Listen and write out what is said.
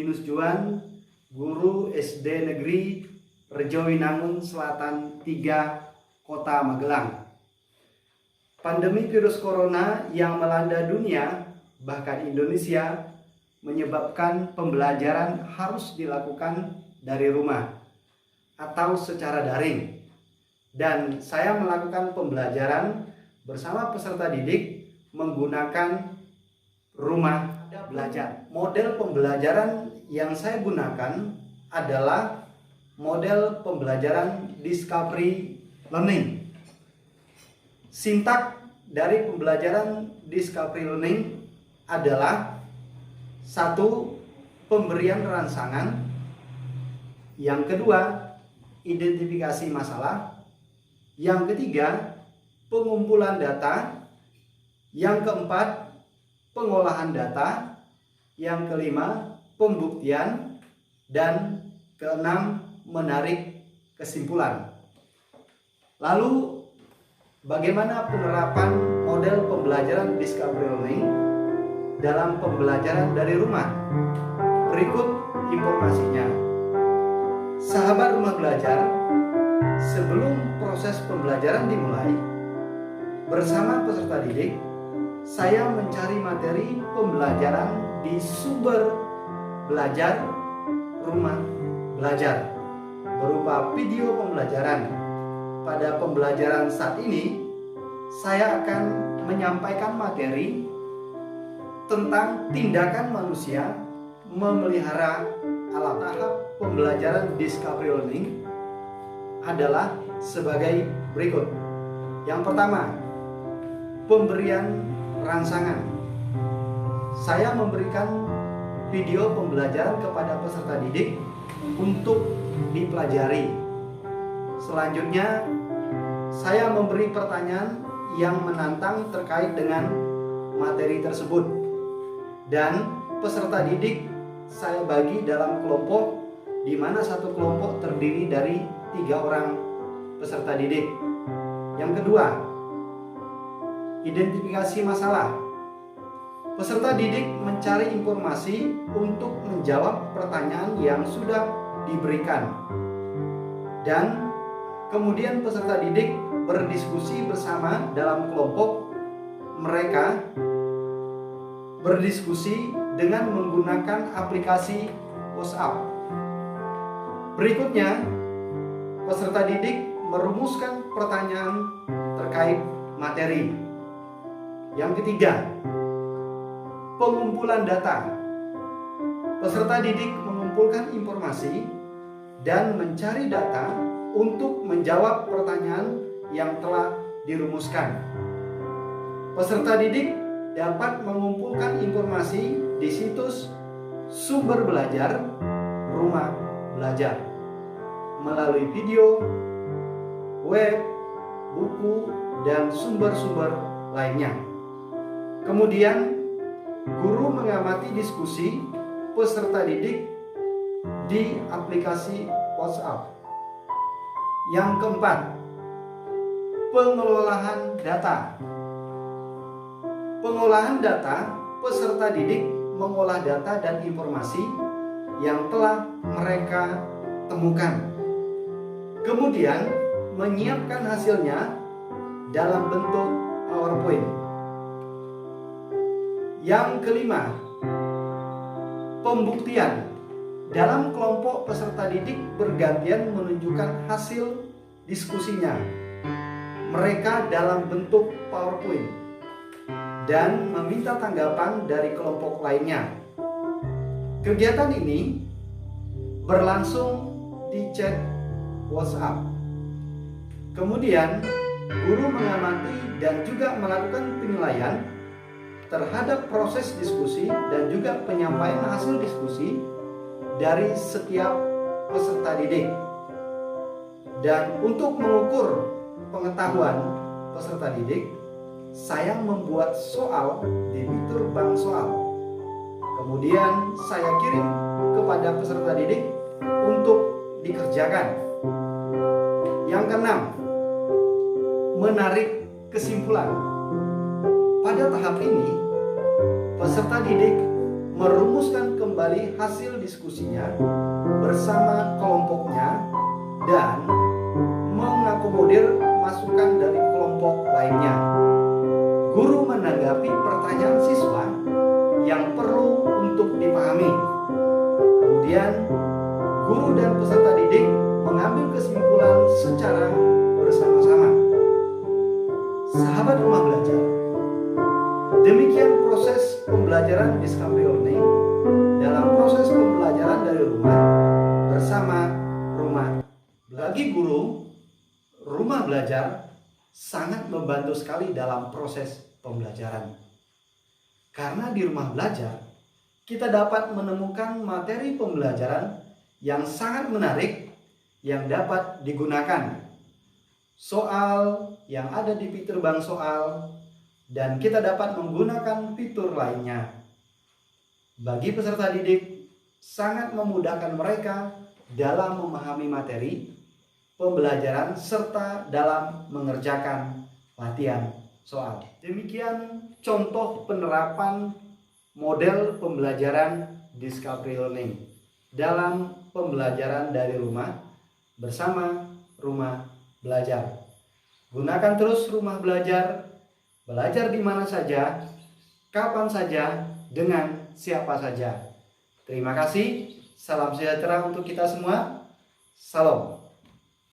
Yunus Juan, guru SD Negeri Rejowinangun Selatan 3, Kota Magelang. Pandemi virus corona yang melanda dunia, bahkan Indonesia, menyebabkan pembelajaran harus dilakukan dari rumah atau secara daring. Dan saya melakukan pembelajaran bersama peserta didik menggunakan rumah belajar. Model pembelajaran yang saya gunakan adalah model pembelajaran Discovery Learning. Sintak dari pembelajaran Discovery Learning adalah: 1. Pemberian rangsangan. Yang kedua, identifikasi masalah. Yang ketiga, pengumpulan data. Yang keempat, pengolahan data. Yang kelima, pembuktian. Dan keenam, menarik kesimpulan. Lalu, bagaimana penerapan model pembelajaran Discovery Learning dalam pembelajaran dari rumah? Berikut informasinya. Sahabat rumah belajar, sebelum proses pembelajaran dimulai, bersama peserta didik, saya mencari materi pembelajaran di sumber belajar rumah belajar berupa video pembelajaran. Pada pembelajaran saat ini, saya akan menyampaikan materi tentang tindakan manusia memelihara alat. Tahap pembelajaran Discovery Learning adalah sebagai berikut. Yang pertama, pemberian rangsangan. Saya memberikan video pembelajaran kepada peserta didik untuk dipelajari. Selanjutnya, saya memberi pertanyaan yang menantang terkait dengan materi tersebut. Dan peserta didik saya bagi dalam kelompok, di mana satu kelompok terdiri dari 3 orang peserta didik. Yang kedua, identifikasi masalah. Peserta didik mencari informasi untuk menjawab pertanyaan yang sudah diberikan. Dan kemudian peserta didik berdiskusi bersama dalam kelompok. Mereka berdiskusi dengan menggunakan aplikasi WhatsApp. Berikutnya, peserta didik merumuskan pertanyaan terkait materi. Yang ketiga, pengumpulan data. Peserta didik mengumpulkan informasi dan mencari data untuk menjawab pertanyaan yang telah dirumuskan. Peserta didik dapat mengumpulkan informasi di situs sumber belajar rumah belajar melalui video, web, buku, dan sumber-sumber lainnya. Kemudian, guru mengamati diskusi peserta didik di aplikasi WhatsApp. Yang keempat, pengolahan data. Pengolahan data, peserta didik mengolah data dan informasi yang telah mereka temukan. Kemudian, menyiapkan hasilnya dalam bentuk PowerPoint. Yang kelima, pembuktian. Dalam kelompok peserta didik bergantian menunjukkan hasil diskusinya. Mereka dalam bentuk PowerPoint dan meminta tanggapan dari kelompok lainnya. Kegiatan ini berlangsung di chat WhatsApp. Kemudian, guru mengamati dan juga melakukan penilaian terhadap proses diskusi dan juga penyampaian hasil diskusi dari setiap peserta didik. Dan untuk mengukur pengetahuan peserta didik, saya membuat soal di fitur bank soal. Kemudian saya kirim kepada peserta didik untuk dikerjakan. Yang keenam, menarik kesimpulan. Pada tahap ini, peserta didik merumuskan kembali hasil diskusinya bersama kelompoknya dan mengakomodir masukan dari kelompok lainnya. Guru menanggapi pertanyaan siswa yang perlu untuk dipahami. Kemudian, guru dan peserta didik mengambil kesimpulan secara bersama-sama. Sahabat rumah belajar, demikian proses pembelajaran Discovery Learning dalam proses pembelajaran dari rumah bersama rumah. Bagi guru, rumah belajar sangat membantu sekali dalam proses pembelajaran. Karena di rumah belajar, kita dapat menemukan materi pembelajaran yang sangat menarik yang dapat digunakan. Soal yang ada di fitur bank soal, dan kita dapat menggunakan fitur lainnya. Bagi peserta didik, sangat memudahkan mereka dalam memahami materi pembelajaran serta dalam mengerjakan latihan soal. Demikian contoh penerapan model pembelajaran Discovery Learning dalam pembelajaran dari rumah bersama rumah belajar. Gunakan terus rumah belajar di mana saja, kapan saja, dengan siapa saja. Terima kasih, salam sejahtera untuk kita semua. Salam.